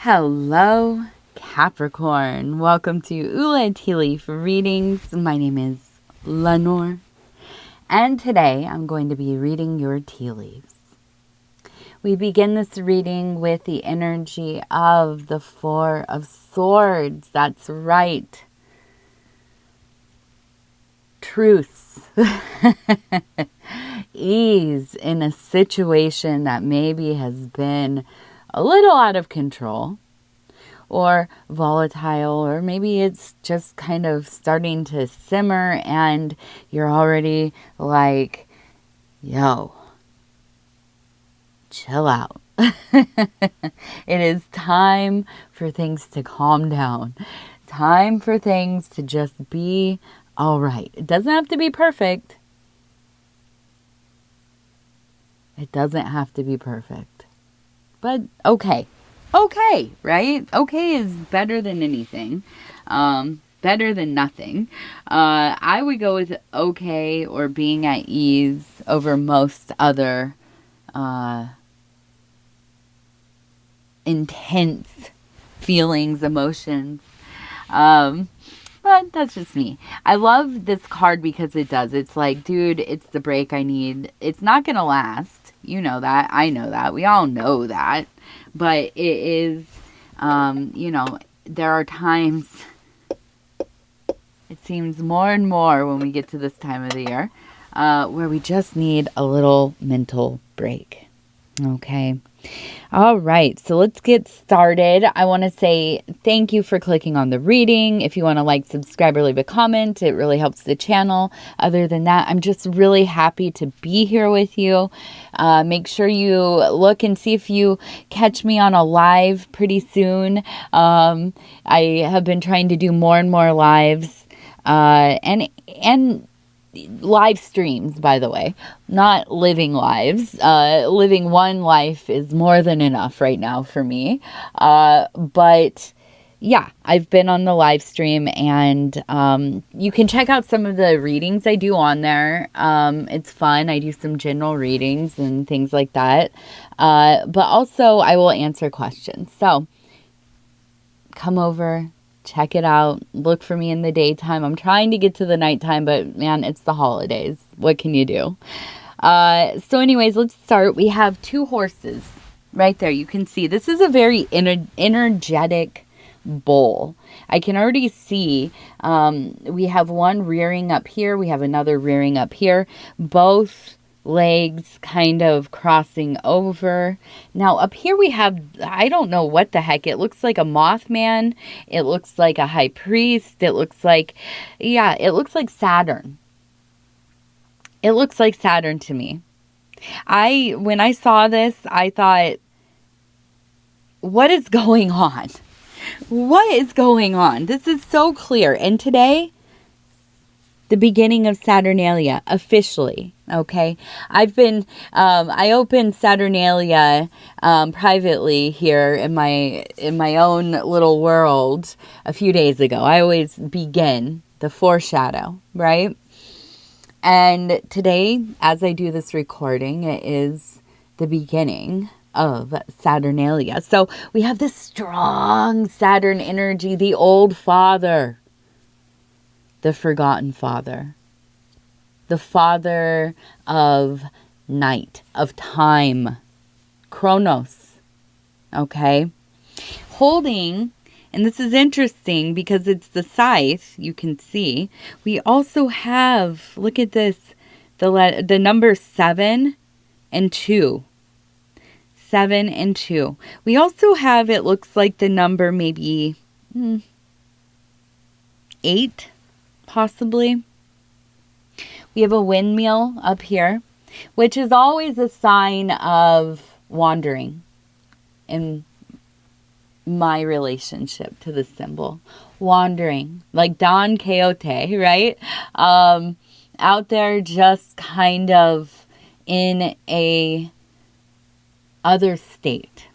Hello, Capricorn. Welcome to Ula Tea Leaf Readings. My name is Lenor, and today I'm going to be reading your tea leaves. We begin this reading with the energy of the Four of Swords. That's right. Truce. Ease in a situation that maybe has been a little out of control or volatile, or maybe it's just kind of starting to simmer and you're already like, yo, chill out. It is time for things to calm down. Time for things to just be all right. It doesn't have to be perfect. It doesn't have to be perfect. But okay. Okay, right? Okay is better than anything. Better than nothing. I would go with okay or being at ease over most other intense feelings, emotions. But that's just me. I love this card because it does. It's like, dude, it's the break I need. It's not going to last. You know that. I know that. We all know that. But it is, there are times, it seems more and more when we get to this time of the year, where we just need a little mental break. Okay. All right, so let's get started. I want to say thank you for clicking on the reading. If you want to like, subscribe, or leave a comment, it really helps the channel. Other than that, I'm just really happy to be here with you. Make sure you look and see if you catch me on a live pretty soon. I have been trying to do more and more lives, and live streams, by the way, not living lives. Living one life is more than enough right now for me. But yeah, I've been on the live stream, and you can check out some of the readings I do on there. It's fun. I do some general readings and things like that. But also I will answer questions. So come over. Check it out. Look for me in the daytime. I'm trying to get to the nighttime, but man, it's the holidays. What can you do? So anyways, let's start. We have two horses right there. You can see this is a very energetic bowl. I can already see we have one rearing up here. We have another rearing up here. Both legs kind of crossing over. Now up here we have, I don't know what the heck, it looks like a Mothman, it looks like a high priest, it looks like, yeah, it looks like Saturn. It looks like Saturn to me. When I saw this, I thought, what is going on? What is going on? This is so clear. And today, the beginning of Saturnalia, officially, okay? I opened Saturnalia privately here in my own little world a few days ago. I always begin the foreshadow, right? And today, as I do this recording, it is the beginning of Saturnalia. So we have this strong Saturn energy, the old father, the forgotten father, the father of night, of time, Chronos, okay? Holding, and this is interesting because it's the scythe, you can see, we also have, look at this, the number 7 and 2. 7 and 2. We also have, it looks like the number maybe 8. Possibly. We have a windmill up here, which is always a sign of wandering in my relationship to this symbol. Wandering, like Don Quixote, right? Out there just kind of in a other state.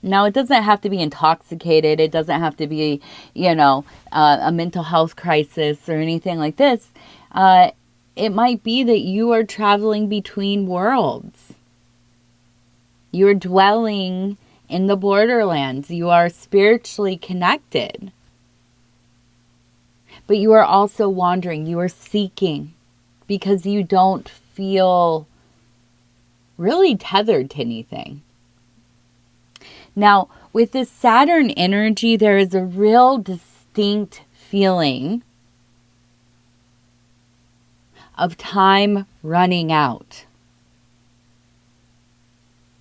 Now, it doesn't have to be intoxicated. It doesn't have to be, a mental health crisis or anything like this. It might be that you are traveling between worlds. You're dwelling in the borderlands. You are spiritually connected. But you are also wandering. You are seeking because you don't feel really tethered to anything. Now, with this Saturn energy, there is a real distinct feeling of time running out.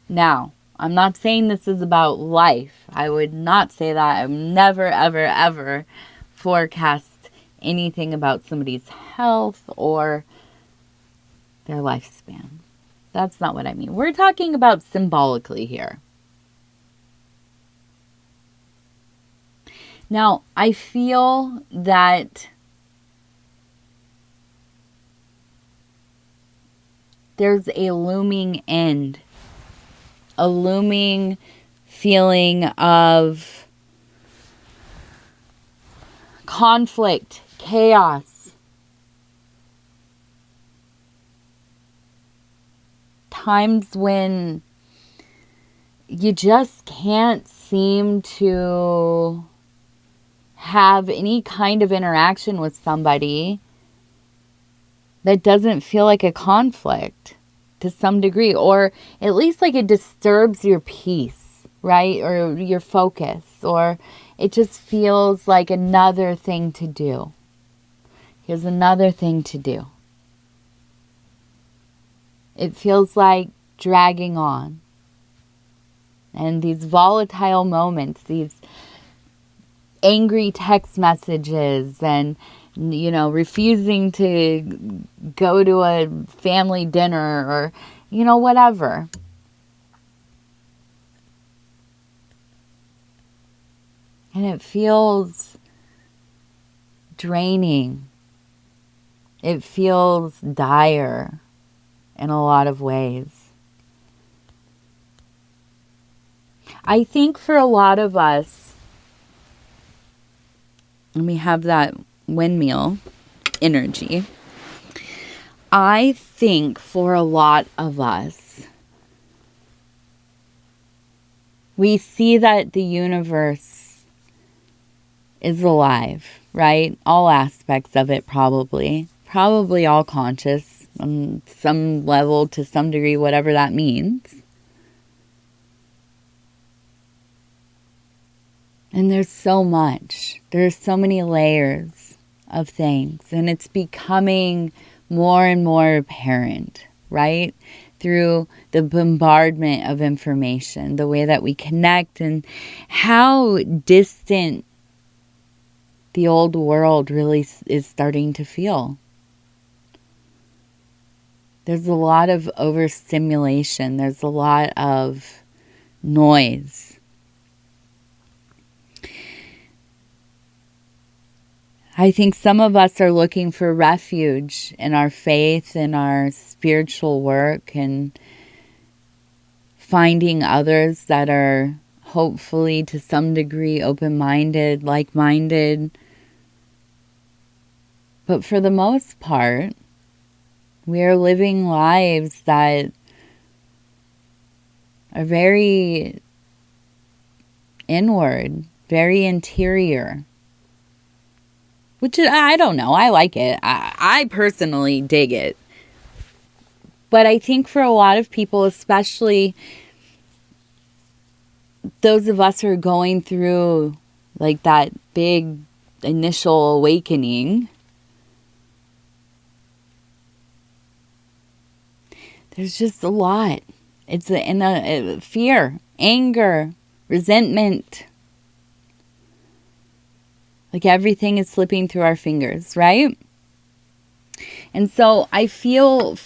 Now, I'm not saying this is about life. I would not say that. I've never, ever, ever forecast anything about somebody's health or their lifespan. That's not what I mean. We're talking about symbolically here. Now, I feel that there's a looming end, a looming feeling of conflict, chaos, times when you just can't seem to have any kind of interaction with somebody that doesn't feel like a conflict to some degree, or at least like it disturbs your peace, right? Or your focus, or it just feels like another thing to do. Here's another thing to do. It feels like dragging on. And these volatile moments, these angry text messages and, refusing to go to a family dinner or, whatever. And it feels draining. It feels dire in a lot of ways. I think for a lot of us, and we have that windmill energy, I think for a lot of us, we see that the universe is alive, right? All aspects of it probably all conscious on some level, to some degree, whatever that means. And there's so much. There's so many layers of things. And it's becoming more and more apparent, right? Through the bombardment of information, the way that we connect, and how distant the old world really is starting to feel. There's a lot of overstimulation. There's a lot of noise. I think some of us are looking for refuge in our faith, in our spiritual work, and finding others that are hopefully to some degree open-minded, like-minded. But for the most part, we are living lives that are very inward, very interior. Which, I don't know, I like it. I personally dig it. But I think for a lot of people, especially those of us who are going through like that big initial awakening, there's just a lot. It's a fear, anger, resentment. Like everything is slipping through our fingers, right? And so I feel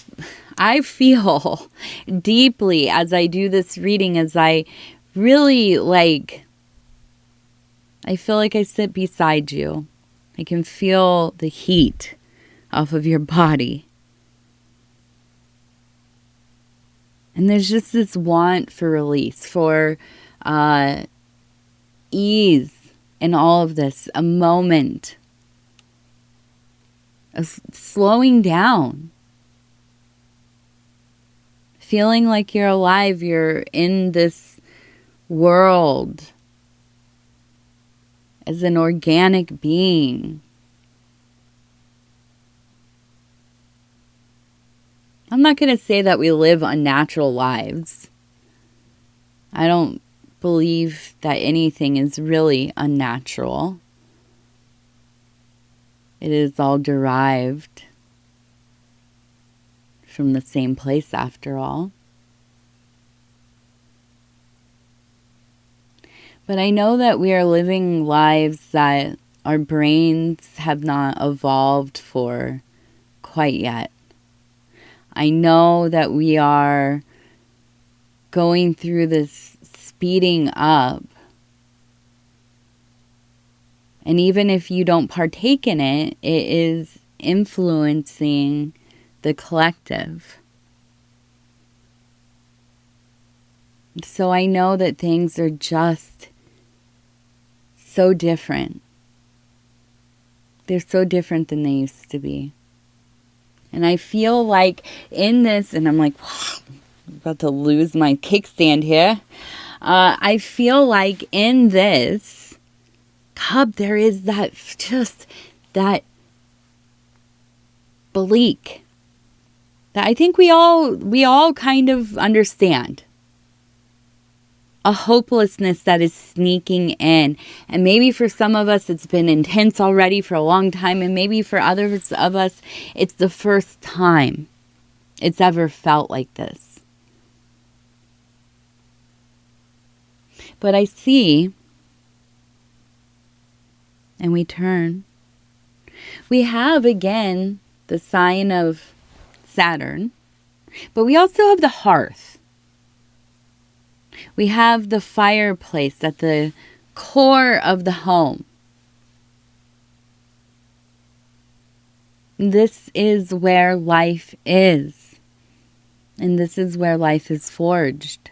deeply as I do this reading, as I really I feel like I sit beside you. I can feel the heat off of your body. And there's just this want for release, for ease in all of this, a moment of slowing down, feeling like you're alive, you're in this world, as an organic being. I'm not going to say that we live unnatural lives. I don't believe that anything is really unnatural. It is all derived from the same place after all. But I know that we are living lives that our brains have not evolved for quite yet. I know that we are going through this speeding up. And even if you don't partake in it, it is influencing the collective. So I know that things are just so different. They're so different than they used to be. And I feel like in this, and I'm like, I'm about to lose my kickstand here. I feel like in this cup, there is that bleak that I think we all kind of understand. A hopelessness that is sneaking in. And maybe for some of us, it's been intense already for a long time. And maybe for others of us, it's the first time it's ever felt like this. But I see, and we turn. We have, again, the sign of Saturn. But we also have the hearth. We have the fireplace at the core of the home. This is where life is. And this is where life is forged.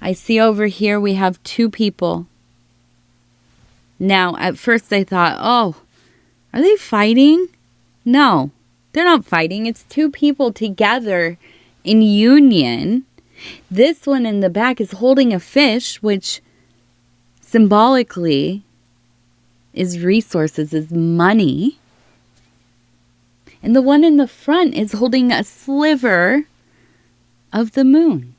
I see over here we have two people. Now, at first I thought, oh, are they fighting? No, they're not fighting. It's two people together in union. This one in the back is holding a fish, which symbolically is resources, is money. And the one in the front is holding a sliver of the moon.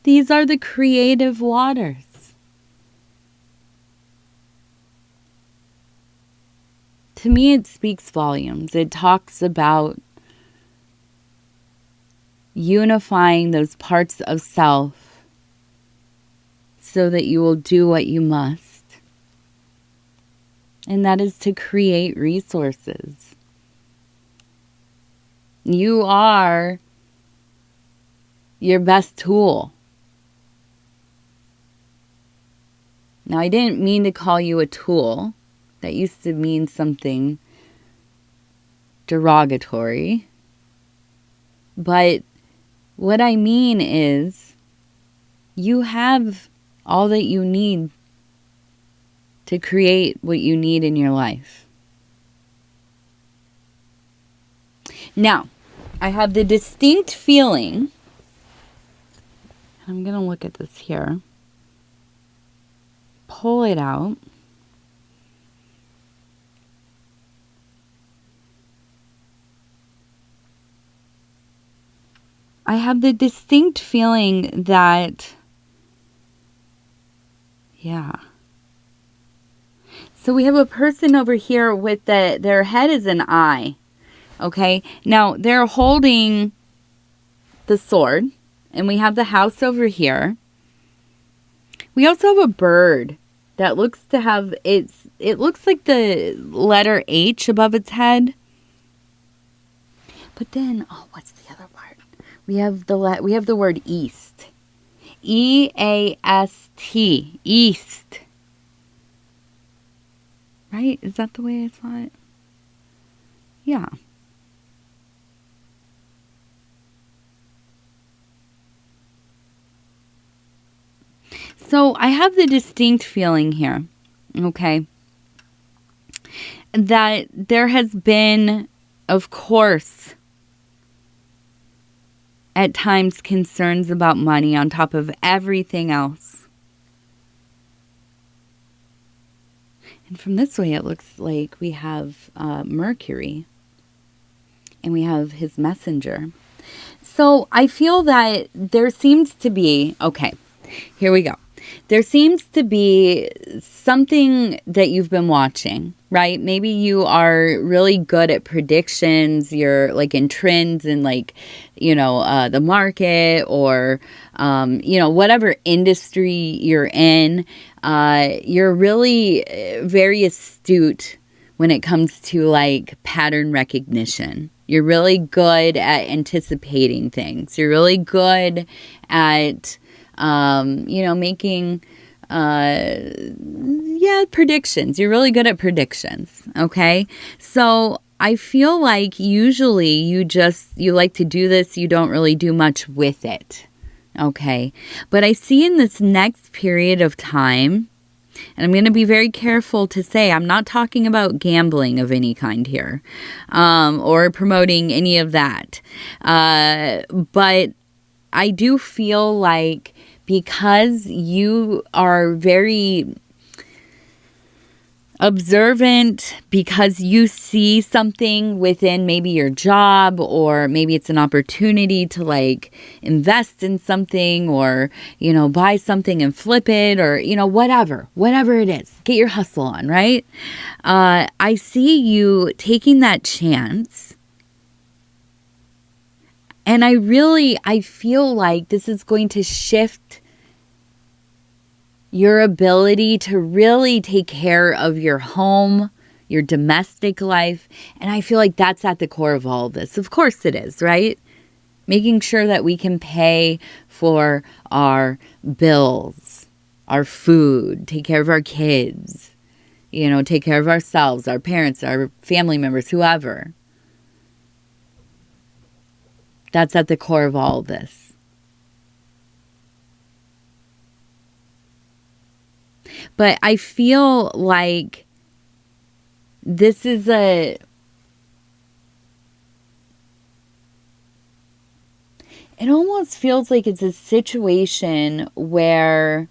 These are the creative waters. To me, it speaks volumes. It talks about unifying those parts of self so that you will do what you must. And that is to create resources. You are your best tool. Now, I didn't mean to call you a tool. That used to mean something derogatory. But what I mean is, you have all that you need to create what you need in your life. Now, I have the distinct feeling, I'm going to look at this here, pull it out. I have the distinct feeling that, So we have a person over here with their head is an eye. Okay. Now they're holding the sword, and we have the house over here. We also have a bird that looks to have it looks like the letter H above its head. But then, what's the other part? We have the word east. E-A-S-T. East. Right? Is that the way I saw it? Yeah. So I have the distinct feeling here, okay, that there has been, of course, at times concerns about money on top of everything else. And from this way, it looks like we have Mercury, and we have his messenger. So I feel that there seems to be, okay, here we go. There seems to be something that you've been watching, right? Maybe you are really good at predictions. You're like in trends and like, the market or, whatever industry you're in. You're really very astute when it comes to like pattern recognition. You're really good at anticipating things. You're really good at making, predictions. You're really good at predictions. Okay. So I feel like usually you like to do this. You don't really do much with it. Okay. But I see in this next period of time, and I'm going to be very careful to say I'm not talking about gambling of any kind here, or promoting any of that. But I do feel like because you are very observant, because you see something within maybe your job, or maybe it's an opportunity to like invest in something, or, buy something and flip it, or, whatever it is, get your hustle on, right? I see you taking that chance. And I feel like this is going to shift your ability to really take care of your home, your domestic life. And I feel like that's at the core of all of this. Of course it is, right? Making sure that we can pay for our bills, our food, take care of our kids, take care of ourselves, our parents, our family members, whoever. That's at the core of all of this. But I feel like this is it almost feels like it's a situation where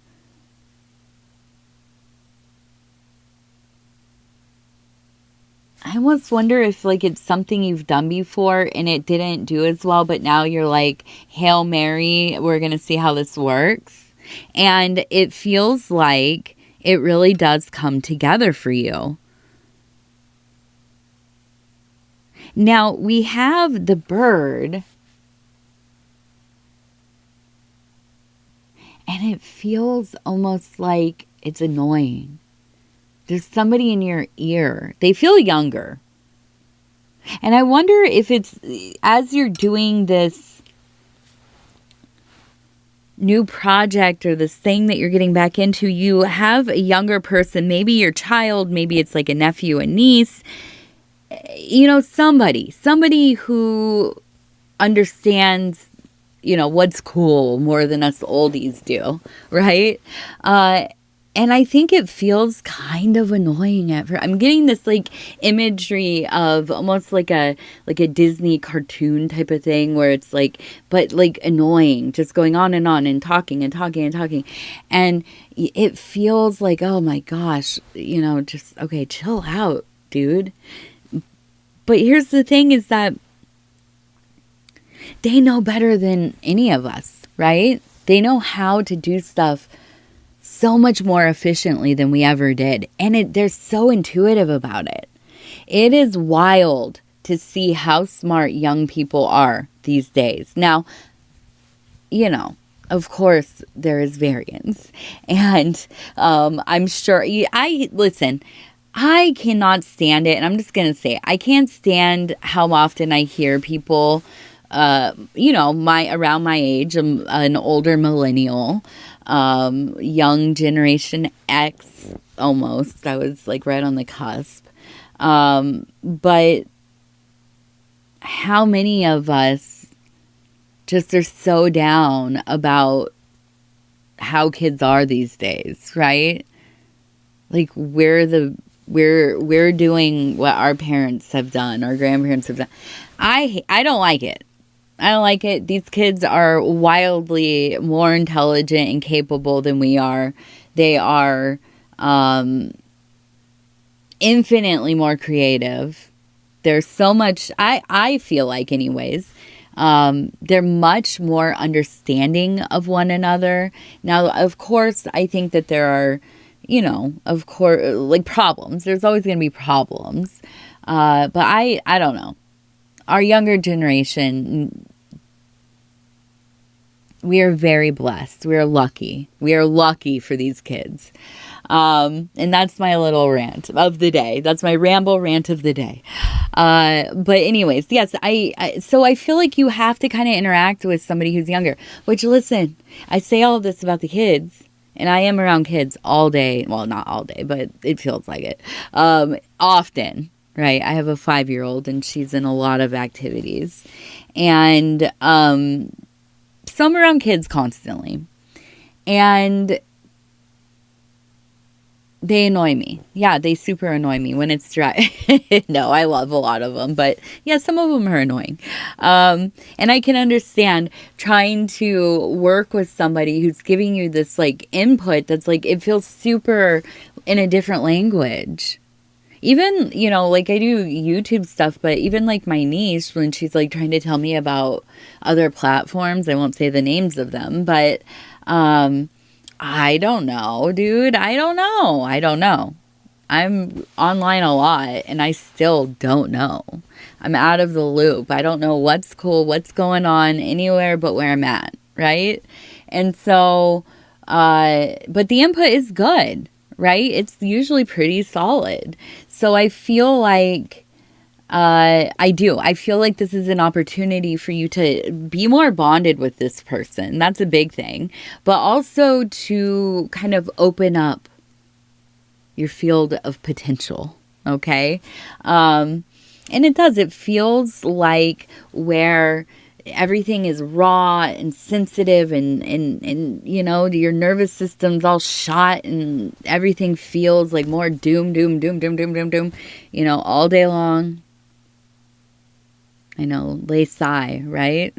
I almost wonder if like it's something you've done before and it didn't do as well, but now you're like, Hail Mary, we're going to see how this works. And it feels like it really does come together for you. Now we have the bird, and it feels almost like it's annoying. There's somebody in your ear. They feel younger. And I wonder if it's, as you're doing this new project or this thing that you're getting back into, you have a younger person, maybe your child, maybe it's like a nephew, a niece, somebody who understands, what's cool more than us oldies do, right? And I think it feels kind of annoying at first. I'm getting this like imagery of almost like a Disney cartoon type of thing where it's like, but like annoying, just going on and talking and talking and talking. And it feels like, oh my gosh, just, okay, chill out, dude. But here's the thing is that they know better than any of us, right? They know how to do stuff so much more efficiently than we ever did. And they're so intuitive about it. It is wild to see how smart young people are these days. Now, of course, there is variance. And I'm sure, I cannot stand it. And I'm just going to say, I can't stand how often I hear people, around my age, an older millennial, young generation X, almost. I was like right on the cusp. But how many of us just are so down about how kids are these days, right? Like we're doing what our parents have done, our grandparents have done. I don't like it. I don't like it. These kids are wildly more intelligent and capable than we are. They are infinitely more creative. There's so much, I feel like anyways, they're much more understanding of one another. Now, of course, I think that there are, of course, like problems. There's always going to be problems. But I don't know. Our younger generation, we are very blessed. We are lucky. We are lucky for these kids. And that's my little rant of the day. That's my ramble rant of the day. But anyways, yes, so I feel like you have to kind of interact with somebody who's younger, which, listen, I say all this about the kids, and I am around kids all day. Well, not all day, but it feels like it. Often, right? I have a 5-year-old and she's in a lot of activities, and, so I'm around kids constantly, and they annoy me. Yeah, they super annoy me when it's dry. No, I love a lot of them, but yeah, some of them are annoying. And I can understand trying to work with somebody who's giving you this like input that's like, it feels super in a different language. Even, like I do YouTube stuff, but even like my niece, when she's like trying to tell me about other platforms, I won't say the names of them, but, I don't know, dude. I don't know. I'm online a lot and I still don't know. I'm out of the loop. I don't know what's cool, what's going on anywhere but where I'm at, right? And so, but the input is good, right? It's usually pretty solid. So I feel like, I feel like this is an opportunity for you to be more bonded with this person. That's a big thing. But also to kind of open up your field of potential. Okay? And it does. It feels like where everything is raw and sensitive and your nervous system's all shot and everything feels like more doom, all day long. I know, lay sigh, right?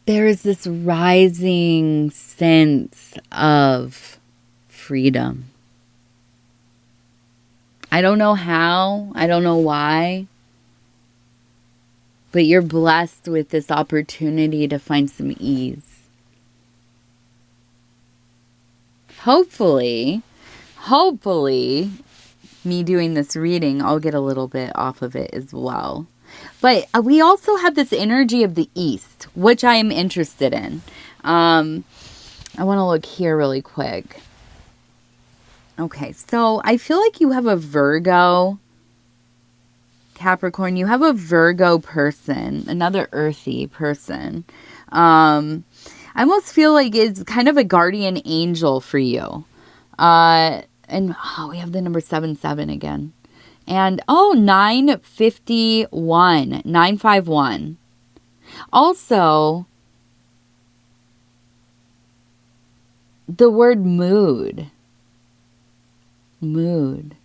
There is this rising sense of freedom. I don't know how, I don't know why, but you're blessed with this opportunity to find some ease. Hopefully, me doing this reading, I'll get a little bit off of it as well. But we also have this energy of the East, which I am interested in. I want to look here really quick. Okay, so I feel like you have a Virgo, Capricorn. You have a Virgo person, another earthy person. I almost feel like it's kind of a guardian angel for you. And we have the number 77 again. And 951. Also, the word mood. And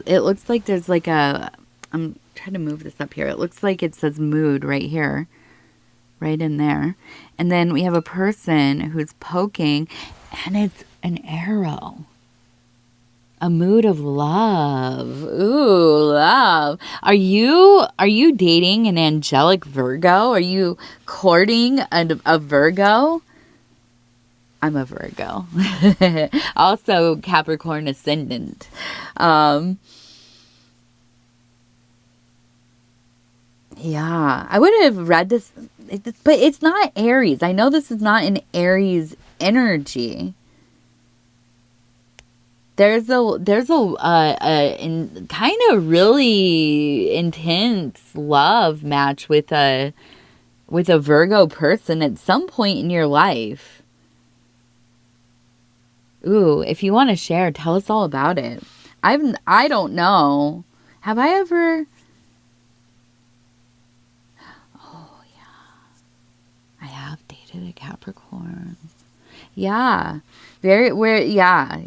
it looks like there's like I'm trying to move this up here. It looks like it says mood right here. Right in there. And then we have a person who's poking, and it's an arrow. A mood of love. Ooh, love. Are you dating an angelic Virgo? Are you courting a Virgo? I'm a Virgo. Also Capricorn ascendant. Yeah, I would have read this, but it's not Aries. I know this is not an Aries energy. There's a kind of really intense love match with a Virgo person at some point in your life. Ooh, if you want to share, tell us all about it. I don't know. Have I ever? Oh yeah, I have dated a Capricorn. Yeah. Yeah.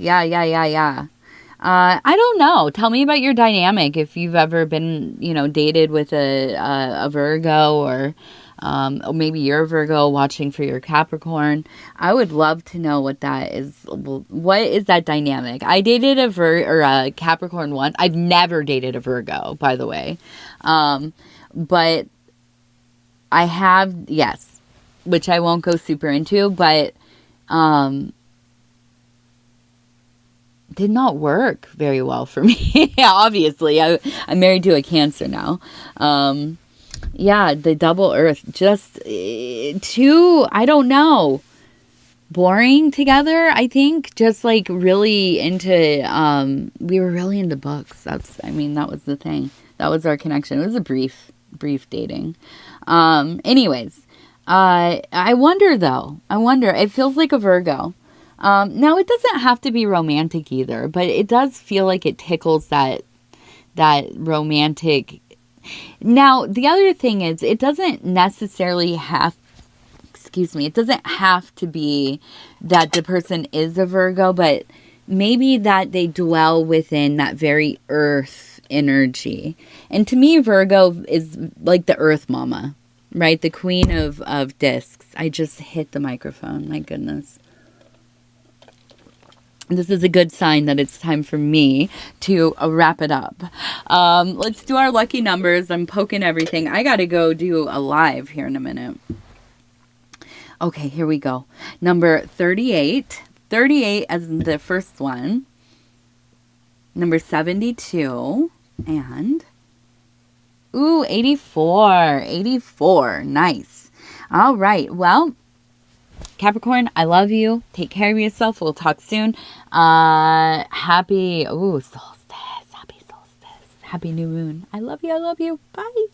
I don't know. Tell me about your dynamic. If you've ever been, dated with a Virgo, or maybe you're a Virgo watching for your Capricorn. I would love to know what that is. What is that dynamic? I dated a Capricorn once. I've never dated a Virgo, by the way. But I have, yes, which I won't go super into, but did not work very well for me. Obviously, I'm married to a Cancer now. Yeah, the double earth, just too, I don't know, boring together. I think just like really into, we were really into books. That was the thing. That was our connection. It was a brief dating. Anyways, I wonder though. It feels like a Virgo. Now it doesn't have to be romantic either, but it does feel like it tickles that romantic. Now, the other thing is, it doesn't necessarily have, it doesn't have to be that the person is a Virgo, but maybe that they dwell within that very earth energy. And to me, Virgo is like the earth mama, right? The queen of discs. I just hit the microphone, my goodness. This is a good sign that it's time for me to wrap it up. Let's do our lucky numbers. I'm poking everything. I got to go do a live here in a minute. Okay, here we go. Number 38. 38 as the first one. Number 72. And, 84. 84. Nice. All right. Well, Capricorn, I love you. Take care of yourself. We'll talk soon. Happy solstice. Happy solstice. Happy new moon. I love you. Bye.